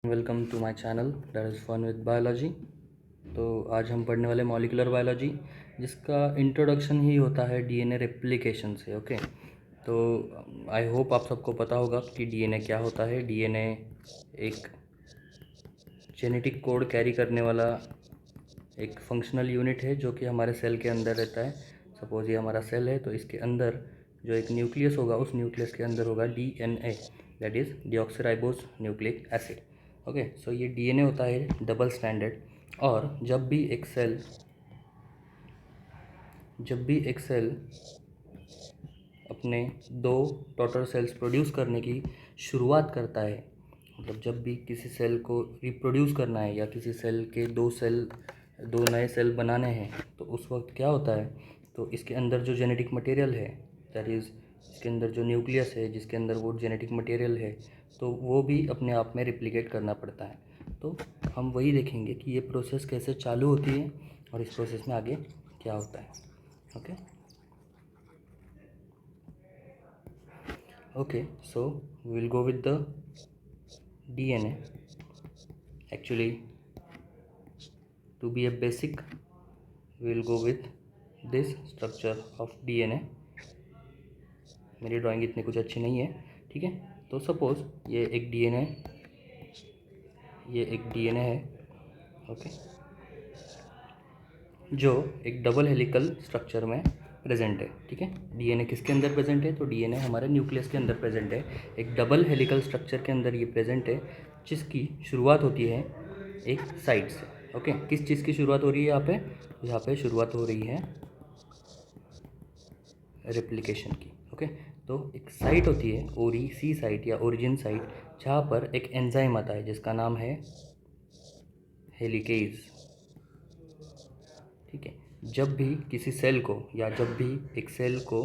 Welcome to my channel that is fun with biology. तो आज हम पढ़ने वाले मॉलिक्यूलर बायोलॉजी, जिसका इंट्रोडक्शन ही होता है डीएनए रेप्लिकेशन से। ओके, तो आई होप आप सबको पता होगा कि डीएनए क्या होता है। डीएनए एक जेनेटिक कोड कैरी करने वाला एक फंक्शनल यूनिट है जो कि हमारे सेल के अंदर रहता है। सपोज ये हमारा सेल है, तो इसके अंदर जो एक न्यूक्लियस होगा, उस न्यूक्लियस के अंदर होगा DNA, that is deoxyribose nucleic acid. Okay, so ये डीएनए होता है डबल स्टैंडर्ड। और जब भी एक सेल अपने दो डॉटर सेल्स प्रोड्यूस करने की शुरुआत करता है, मतलब जब भी किसी सेल को रिप्रोड्यूस करना है या किसी सेल के दो नए सेल बनाने हैं, तो उस वक्त क्या होता है, तो इसके अंदर जो जेनेटिक मटेरियल है, दैट इज़ इसके अंदर जो न्यूक्लियस है जिसके अंदर वो जेनेटिक मटेरियल है, तो वो भी अपने आप में रिप्लिकेट करना पड़ता है। तो हम वही देखेंगे कि ये प्रोसेस कैसे चालू होती है और इस प्रोसेस में आगे क्या होता है। Okay okay, so we'll go with the DNA. Actually, to be a basic, we'll go with this structure of DNA. मेरी ड्राइंग इतनी कुछ अच्छी नहीं है, ठीक है। तो सपोज ये एक डीएनए है, ओके, जो एक डबल हेलिकल स्ट्रक्चर में प्रेजेंट है, ठीक है। डीएनए किसके अंदर प्रेजेंट है, तो डीएनए हमारे न्यूक्लियस के अंदर प्रेजेंट है, एक डबल हेलिकल स्ट्रक्चर के अंदर ये प्रेजेंट है, जिसकी शुरुआत होती है एक साइड से। ओके, किस चीज़ की शुरुआत हो रही है यहाँ पे शुरुआत हो रही है रेप्लिकेशन की। ओके, तो एक साइट होती है ओरी सी साइट या ओरिजिन साइट, जहाँ पर एक एंजाइम आता है जिसका नाम है हेलिकेज, ठीक है। जब भी किसी सेल को या जब भी एक सेल को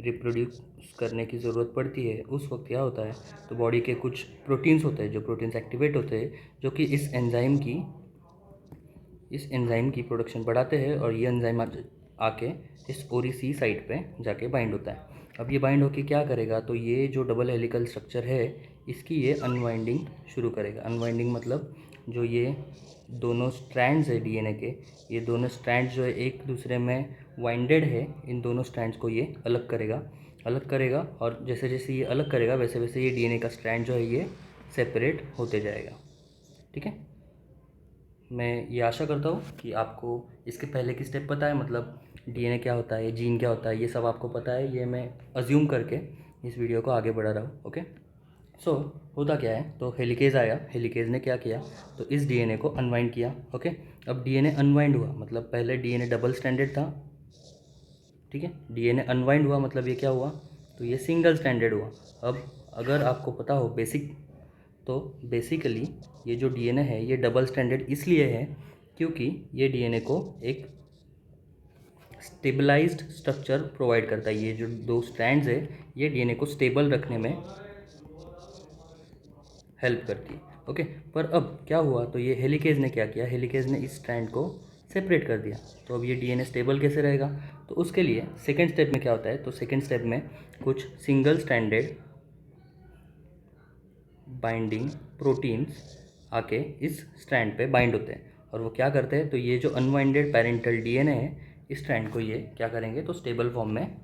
रिप्रोड्यूस करने की ज़रूरत पड़ती है, उस वक्त क्या होता है, तो बॉडी के कुछ प्रोटीन्स होते हैं, जो प्रोटीन्स एक्टिवेट होते हैं, जो कि इस एंजाइम की प्रोडक्शन बढ़ाते हैं, और ये एंजाइम आके इस ओरी सी साइट पे जाके बाइंड होता है। अब ये बाइंड होके क्या करेगा, तो ये जो डबल हेलिकल स्ट्रक्चर है, इसकी ये अनवाइंडिंग शुरू करेगा। अनवाइंडिंग मतलब जो ये दोनों स्ट्रैंड्स है डीएनए के, ये दोनों स्ट्रैंड्स जो है एक दूसरे में वाइंडेड है, इन दोनों स्ट्रैंड्स को ये अलग करेगा, और जैसे जैसे ये अलग करेगा वैसे वैसे ये डीएनए का स्ट्रैंड जो है ये सेपरेट होते जाएगा, ठीक है। मैं ये आशा करता हूँ कि आपको इसके पहले की स्टेप पता है, मतलब डीएनए क्या होता है, जीन क्या होता है, ये सब आपको पता है। ये मैं अज्यूम करके इस वीडियो को आगे बढ़ा रहा हूँ। ओके, सो होता क्या है, तो हेलिकेज आया, हेलिकेज ने क्या किया, तो इस डीएनए को अनवाइंड किया। ओके, अब डीएनए अनवाइंड हुआ, मतलब पहले डीएनए डबल स्टैंडर्ड था, ठीक है। डीएनए अनवाइंड हुआ मतलब ये क्या हुआ, तो ये सिंगल स्टैंडर्ड हुआ। अब अगर आपको पता हो बेसिक, तो बेसिकली ये जो डीएनए है ये डबल स्टैंडर्ड इसलिए है क्योंकि ये डीएनए को एक स्टेबलाइज्ड स्ट्रक्चर प्रोवाइड करता है। ये जो दो स्ट्रैंड्स है ये डीएनए को स्टेबल रखने में हेल्प करती है। ओके, पर अब क्या हुआ, तो ये हेलिकेज ने क्या किया, हेलिकेज ने इस स्ट्रैंड को सेपरेट कर दिया। तो अब ये डीएनए स्टेबल कैसे रहेगा, तो उसके लिए सेकेंड स्टेप में क्या होता है, तो सेकेंड स्टेप में कुछ सिंगल स्टैंडर्ड बाइंडिंग प्रोटीन्स आके इस स्ट्रैंड पे बाइंड होते हैं, और वो क्या करते हैं, तो ये जो अनवाइंडेड पेरेंटल डीएनए है, इस स्ट्रैंड को ये क्या करेंगे, तो स्टेबल फॉर्म में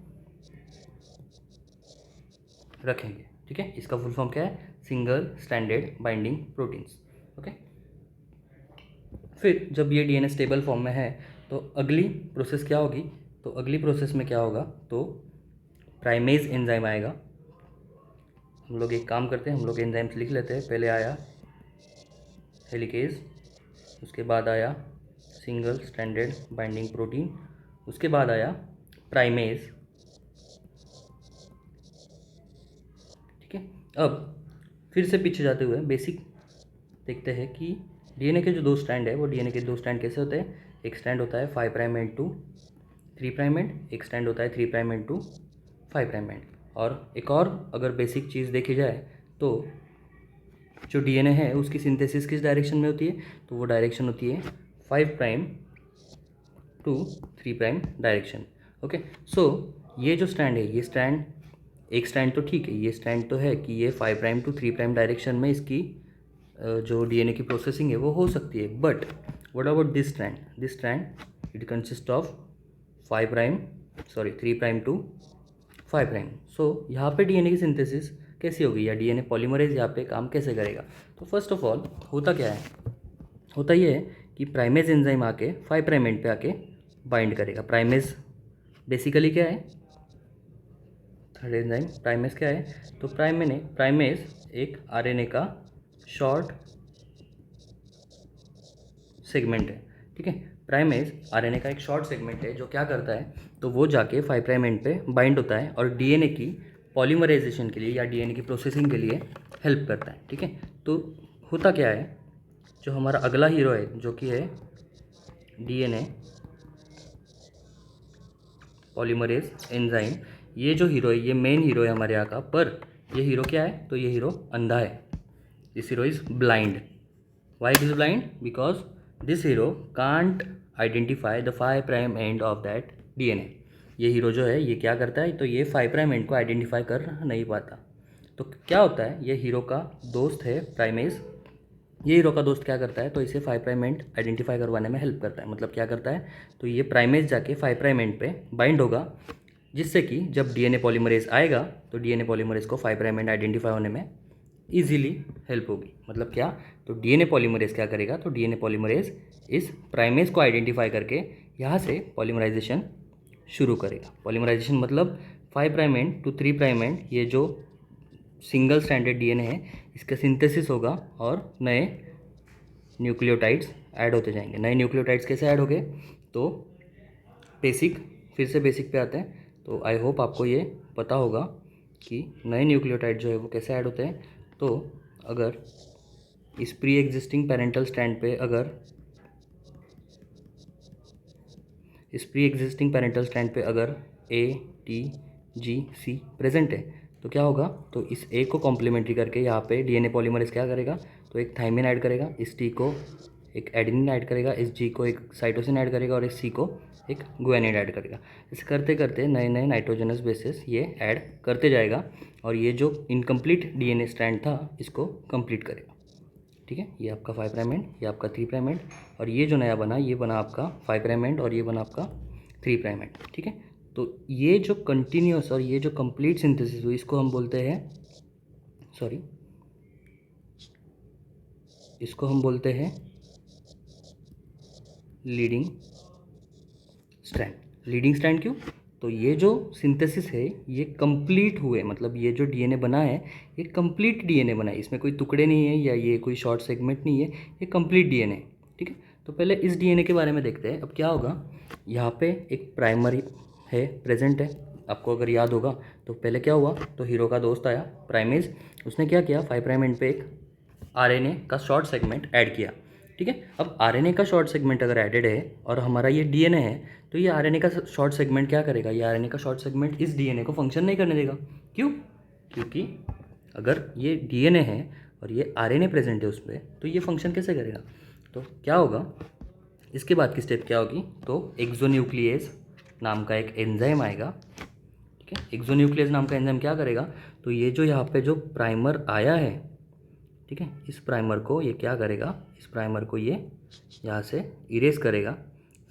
रखेंगे, ठीक है। इसका फुल फॉर्म क्या है, single standard binding proteins. Okay, फिर जब ये डीएनए स्टेबल फॉर्म में है, तो अगली प्रोसेस क्या होगी, तो अगली प्रोसेस में क्या होगा, तो प्राइमेज एंजाइम आएगा। हम लोग एक काम करते हैं, हम लोग एंजाइम्स लिख लेते हैं। पहले आया हेलिकेज, उसके बाद आया सिंगल स्टैंडर्ड बाइंडिंग प्रोटीन, उसके बाद आया प्राइमेज, ठीक है। अब फिर से पीछे जाते हुए बेसिक देखते हैं कि डीएनए के जो दो स्टैंड है, वो डीएनए के दो स्टैंड कैसे होते हैं। एक स्टैंड होता है 5 प्राइम एंड 2 3 प्राइम एंड, एक स्टैंड होता है 3 प्राइम एंड 2 5 प्राइम एंड। और एक और अगर बेसिक चीज़ देखी जाए, तो जो डीएनए है उसकी सिंथेसिस किस डायरेक्शन में होती है, तो वो डायरेक्शन होती है 5 prime to 3 prime direction. Okay, so ये जो स्टैंड है, ये स्टैंड एक स्टैंड तो ठीक है, ये स्टैंड तो है कि ये 5 प्राइम टू 3 प्राइम डायरेक्शन में इसकी जो डीएनए की प्रोसेसिंग है वो हो सकती है, but what about this strand it consist of 3 prime to 5 prime. So यहाँ पे डीएनए की सिंथेसिस कैसी होगी या डीएनए पॉलीमरेज यहाँ पे काम कैसे करेगा? तो फर्स्ट ऑफ ऑल होता क्या है, होता ये है कि प्राइमेज एंजाइम आके 5 प्राइम एंड पे आके बाइंड करेगा। प्राइमेज बेसिकली क्या है, थर्ड एंजाइम प्राइमेज क्या है, तो प्राइमेज एक आरएनए का शॉर्ट सेगमेंट है, ठीक है। प्राइमेज आरएनए का एक शॉर्ट सेगमेंट है जो क्या करता है, तो वो जाके 5 प्राइम एंड पे बाइंड होता है और डीएनए की पॉलीमराइजेशन के लिए या डीएनए की प्रोसेसिंग के लिए हेल्प करता है, ठीक है। तो होता क्या है, जो हमारा अगला हीरो है जो कि है डीएनए पॉलीमरेज एंजाइम, ये जो हीरो है ये मेन हीरो है हमारे यहाँ का, पर ये हीरो क्या है, तो ये हीरो अंधा है। This hero is blind. Why it is blind? Because this hero can't identify the 5 prime end of that DNA. ये हीरो जो है ये क्या करता है, तो ये 5 प्राइम एंड को आइडेंटिफाई कर नहीं पाता। तो क्या होता है, ये हीरो का दोस्त है प्राइमेज, ये हीरो का दोस्त क्या करता है, तो इसे 5 प्राइम एंड आइडेंटिफाई करवाने में हेल्प करता है। मतलब क्या करता है, तो ये प्राइमेज जाके 5 प्राइम एंड पे बाइंड होगा, जिससे कि जब डीएनए पॉलीमरेज आएगा तो डीएनए पॉलीमरेज को 5 प्राइम एंड आइडेंटिफाई होने में ईजिली हेल्प होगी। मतलब क्या, तो डीएनए पॉलीमरेज क्या करेगा, तो डीएनए पॉलीमरेज इस प्राइमेज को आइडेंटिफाई करके यहाँ से पॉलीमराइजेशन शुरू करेगा। पॉलीमराइजेशन मतलब 5 prime end to 3 prime end, ये जो सिंगल स्ट्रैंडेड डीएनए है इसका सिंथेसिस होगा और नए न्यूक्लियोटाइड्स ऐड होते जाएंगे। नए न्यूक्लियोटाइड्स कैसे ऐड हो गए, तो बेसिक, फिर से बेसिक पे आते हैं। तो आई होप आपको ये पता होगा कि नए न्यूक्लियोटाइड जो है वो कैसे ऐड होते हैं। तो अगर इस प्री एग्जिस्टिंग पेरेंटल स्ट्रैंड पे अगर A T G C present है तो क्या होगा, तो इस ए को कॉम्प्लीमेंट्री करके यहाँ पे डीएनए पॉलीमरेज क्या करेगा, तो एक थाइमिन ऐड करेगा, इस टी को एक एडेनिन ऐड करेगा, इस जी को एक साइटोसिन ऐड करेगा और इस सी को एक गुआनिन ऐड करेगा। ऐसे करते करते नए नए नाइट्रोजनस बेसिस ये ऐड करते जाएगा और ये जो इनकम्प्लीट डीएनए स्ट्रैंड था इसको कंप्लीट करेगा, ठीक है। ये आपका 5 प्राइम एंड, ये आपका 3 प्राइम एंड, और ये जो नया बना ये बना आपका 5 प्राइम एंड और ये बना आपका 3 प्राइम एंड, ठीक है। तो ये जो कंटिन्यूस और ये जो कंप्लीट सिंथेसिस हुई इसको हम बोलते हैं, इसको हम बोलते हैं लीडिंग स्ट्रैंड। लीडिंग स्ट्रैंड क्यों, तो ये जो सिंथेसिस है ये कंप्लीट हुए, मतलब ये जो डीएनए बना है ये कंप्लीट डीएनए बना है, इसमें कोई टुकड़े नहीं है या ये कोई शॉर्ट सेगमेंट नहीं है, ये कंप्लीट डीएनए, ठीक है। तो पहले इस डीएनए के बारे में देखते हैं। अब क्या होगा, यहाँ पे एक प्राइमरी है प्रेजेंट है, आपको अगर याद होगा तो पहले क्या हुआ, तो हीरो का दोस्त आया प्राइमेज, उसने क्या किया 5 प्राइम एंड पे एक आरएनए का शॉर्ट सेगमेंट ऐड किया, ठीक है। अब आरएनए का शॉर्ट सेगमेंट अगर एडेड है और हमारा ये डीएनए है, तो ये आरएनए का शॉर्ट सेगमेंट क्या करेगा, ये आरएनए का शॉर्ट सेगमेंट इस डीएनए को फंक्शन नहीं करने देगा। क्यों, क्योंकि अगर ये डीएनए है और ये आरएनए प्रेजेंट है उस पर, तो ये फंक्शन कैसे करेगा। तो क्या होगा, इसके बाद की स्टेप क्या होगी, तो एक्सोन्यूक्लियेज नाम का एक एंजाइम आएगा, ठीक है। एक्सोन्यूक्लियेज नाम का एंजाइम क्या करेगा, तो ये जो यहाँ पे जो प्राइमर आया है, ठीक है, इस प्राइमर को ये क्या करेगा, इस प्राइमर को ये यहाँ से इरेज करेगा।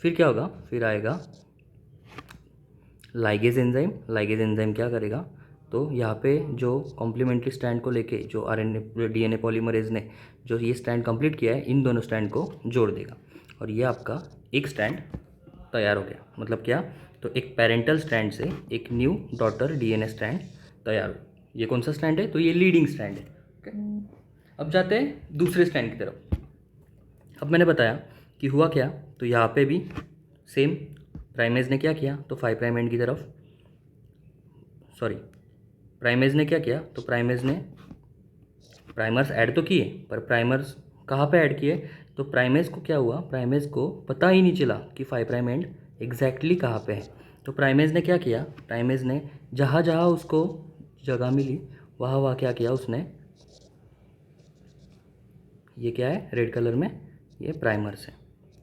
फिर क्या होगा, फिर आएगा लाइगेज एंजाइम। लाइगेज एंजाइम क्या करेगा, तो यहाँ पे जो कॉम्प्लीमेंट्री स्ट्रैंड को लेके जो आरएनए डीएनए पॉलीमरेज ने जो ये स्ट्रैंड कंप्लीट किया है, इन दोनों स्ट्रैंड को जोड़ देगा और ये आपका एक स्ट्रैंड तैयार हो गया। मतलब क्या, तो एक पेरेंटल स्ट्रैंड से एक न्यू डॉटर डीएनए स्ट्रैंड तैयार हो। ये कौन सा स्ट्रैंड है, तो ये लीडिंग स्ट्रैंड है, ओके। अब जाते हैं दूसरे स्ट्रैंड की तरफ। अब मैंने बताया कि हुआ क्या, तो यहाँ पे भी सेम प्राइमेज ने क्या किया, तो 5 प्राइम एंड की तरफ, प्राइमेज ने क्या किया, तो प्राइमेज ने प्राइमर्स ऐड तो किए, पर प्राइमर्स कहाँ पे ऐड किए, तो प्राइमेज को क्या हुआ, प्राइमेज को पता ही नहीं चला कि 5 प्राइम एंड एग्जैक्टली कहाँ पे है। तो प्राइमेज ने क्या किया, प्राइमेज ने जहाँ जहाँ उसको जगह मिली वहाँ वहाँ क्या किया उसने, ये क्या है रेड कलर में, ये प्राइमर्स है,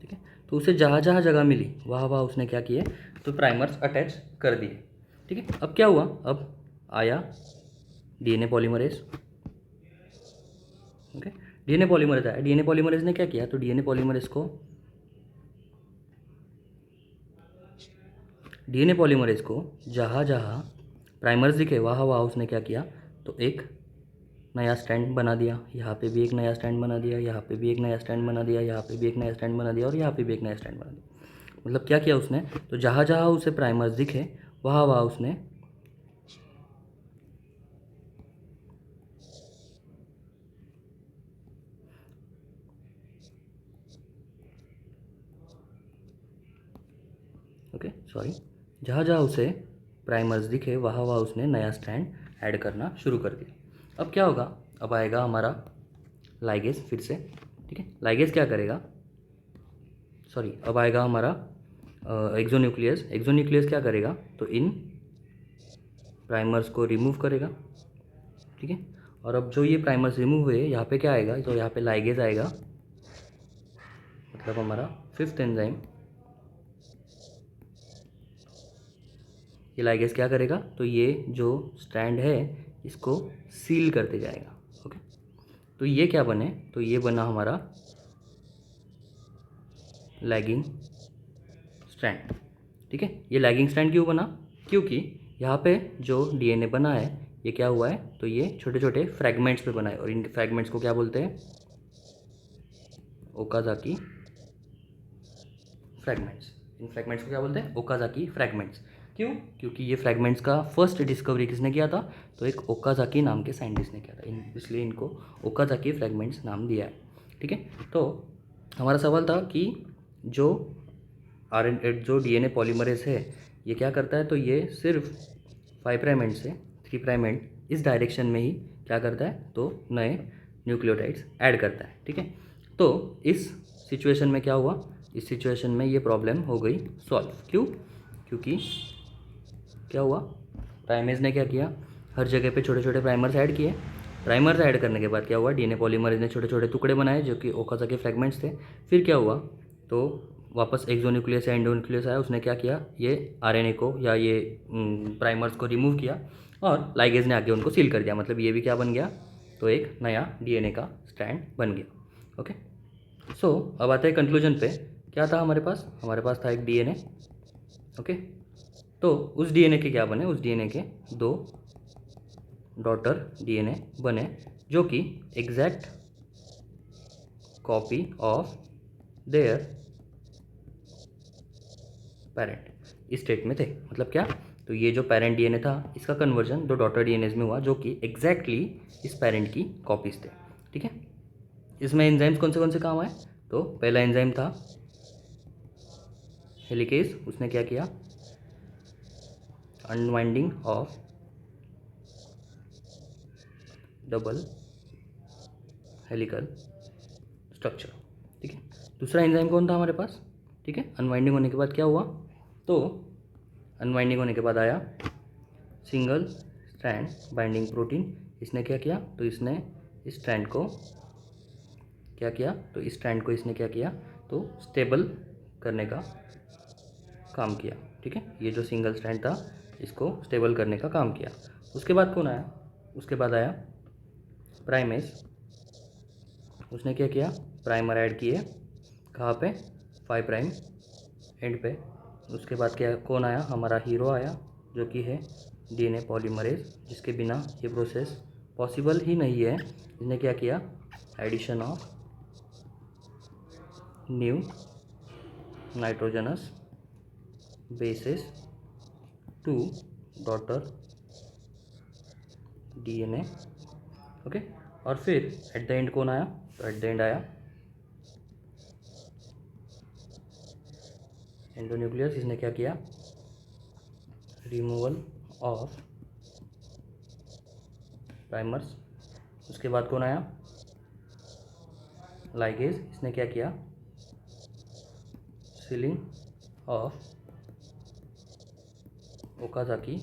ठीक है। तो उसे जहाँ जहाँ जगह मिली वहाँ वहाँ उसने क्या किए, तो प्राइमर्स अटैच कर दिए, ठीक है। अब क्या हुआ, अब आया DNA polymerase, okay. DNA polymerase आया, डीएनए पॉलीमरेज ने क्या किया, तो डीएनए पॉलीमरेज को जहाँ जहाँ प्राइमर्स दिखे वहाँ वहाँ उसने क्या किया, तो एक नया स्टैंड बना दिया, यहाँ पे भी एक नया स्टैंड बना दिया, यहाँ पे भी एक नया स्टैंड बना दिया, यहाँ पे भी एक नया स्टैंड बना दिया और यहाँ पे भी एक नया स्टैंड बना दिया। मतलब क्या किया उसने, तो जहाँ जहाँ उसे प्राइमर्स दिखे वहाँ वहाँ उसने जहाँ जहाँ उसे प्राइमर्स दिखे वहाँ वहाँ उसने नया स्टैंड ऐड करना शुरू कर दिया। अब क्या होगा, अब आएगा हमारा लाइगेज फिर से, ठीक है। लाइगेज क्या करेगा, अब आएगा हमारा एक्सोन्यूक्लियस। एक्सोन्यूक्लियस क्या करेगा, तो इन प्राइमर्स को रिमूव करेगा, ठीक है। और अब जो ये प्राइमर्स रिमूव हुए यहाँ पे क्या आएगा, तो यहाँ पे लाइगेज आएगा, मतलब हमारा फिफ्थ एंजाइम। ये लाइगेज क्या करेगा, तो ये जो स्टैंड है इसको सील करते जाएगा, ओके। तो ये क्या बने, तो ये बना हमारा लैगिंग स्ट्रैंड, ठीक है। ये लैगिंग स्ट्रैंड क्यों बना, क्योंकि यहाँ पे जो डीएनए बना है ये क्या हुआ है, तो ये छोटे छोटे फ्रैगमेंट्स पे बना है और इन फ्रैगमेंट्स को क्या बोलते हैं, ओकाजाकी फ्रैगमेंट्स। इन फ्रैगमेंट्स को क्या बोलते हैं, ओकाजाकी फ्रैगमेंट्स। क्यों, क्योंकि ये फ्रैगमेंट्स का फर्स्ट डिस्कवरी किसने किया था, तो एक ओकाजाकी नाम के साइंटिस्ट ने किया था, इसलिए इनको ओकाजाकी फ्रैगमेंट्स नाम दिया है, ठीक है। तो हमारा सवाल था कि जो डीएनए पॉलीमरेज है ये क्या करता है, तो ये सिर्फ 5 प्राइम एंड से 3 प्राइम एंड इस डायरेक्शन में ही क्या करता है, तो नए न्यूक्लियोटाइड्स ऐड करता है, ठीक है। तो इस सिचुएशन में क्या हुआ, इस सिचुएशन में ये प्रॉब्लम हो गई सॉल्व। क्यों, क्योंकि क्या हुआ, प्राइमेज ने क्या किया, हर जगह पे छोटे छोटे प्राइमर्स ऐड किए। प्राइमर्स ऐड करने के बाद क्या हुआ, डीएनए पॉलीमरेज ने छोटे छोटे टुकड़े बनाए जो कि ओकाजाकी फ्रैगमेंट्स थे। फिर क्या हुआ, तो वापस एक्सोन्यूक्लियस या एंडोन्यूक्लियस आया, उसने क्या किया, ये आरएनए को या ये प्राइमर्स को रिमूव किया और लाइगेज ने आके उनको सील कर दिया। मतलब ये भी क्या बन गया, तो एक नया डीएनए का स्टैंड बन गया, ओके। सो अब आते हैं कंक्लूजन पे। क्या था हमारे पास था एक डीएनए, ओके। तो उस डीएनए के क्या बने, उस डीएनए के 2 डॉटर डीएनए बने जो कि exact copy of their parent इस स्टेट में थे। मतलब क्या, तो ये जो पेरेंट डीएनए था इसका कन्वर्जन 2 डॉटर डीएनएज में हुआ जो कि एग्जैक्टली इस पेरेंट की कॉपीज थे, ठीक है। इसमें एंजाइम्स कौन से काम आए, तो पहला एंजाइम था हेलिकेज, उसने क्या किया, unwinding of double helical structure, ठीक है। दूसरा एंजाइम कौन था हमारे पास, ठीक है। अनवाइंडिंग होने के बाद क्या हुआ, तो अनवाइंडिंग होने के बाद आया सिंगल स्ट्रैंड बाइंडिंग प्रोटीन। इसने क्या किया, तो इसने इस स्ट्रैंड को क्या किया, तो इस स्ट्रैंड को इसने क्या किया, तो स्टेबल करने का काम किया, ठीक है। ये जो सिंगल स्ट्रैंड था इसको स्टेबल करने का काम किया। उसके बाद कौन आया, उसके बाद आया प्राइमेज। उसने क्या किया, प्राइमर ऐड किए, कहाँ पे, 5 प्राइम एंड पे। उसके बाद क्या, कौन आया, हमारा हीरो आया जो कि है डीएनए पॉलीमरेज, जिसके बिना ये प्रोसेस पॉसिबल ही नहीं है। इसने क्या किया, addition of new nitrogenous bases to daughter DNA, okay. और फिर एट द एंड कौन आया, तो एट द एंड आया एंडोन्यूक्लियस। इसने क्या किया, रिमूवल ऑफ प्राइमर्स। उसके बाद कौन आया, लाइगेज। इसने क्या किया, सीलिंग ऑफ ओकाजाकी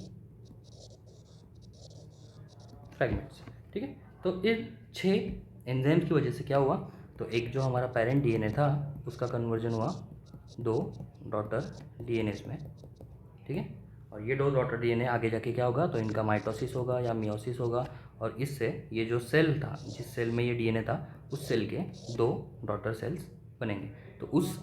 फ्रैगमेंट्स, ठीक है। तो इन 6 एंजाइम्स की वजह से क्या हुआ, तो एक जो हमारा पेरेंट डीएनए था उसका कन्वर्जन हुआ 2 डॉटर डीएनएस में, ठीक है। और ये 2 डॉटर डीएनए आगे जाके क्या होगा, तो इनका माइटोसिस होगा या मियोसिस होगा और इससे ये जो सेल था, जिस सेल में ये डीएनए था, उस सेल के 2 डॉटर सेल्स बनेंगे। तो उस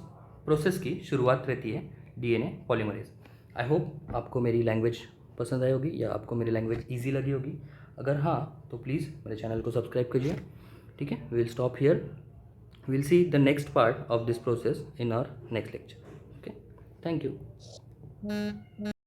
प्रोसेस की शुरुआत रहती है डीएनए पॉलीमरेज। आई होप आपको मेरी लैंग्वेज पसंद आई होगी या आपको मेरी लैंग्वेज ईजी लगी होगी। अगर हाँ तो प्लीज़ मेरे चैनल को सब्सक्राइब कीजिए। ठीक है, we will stop here, we will see the next part of this process in our next lecture. Okay, thank you.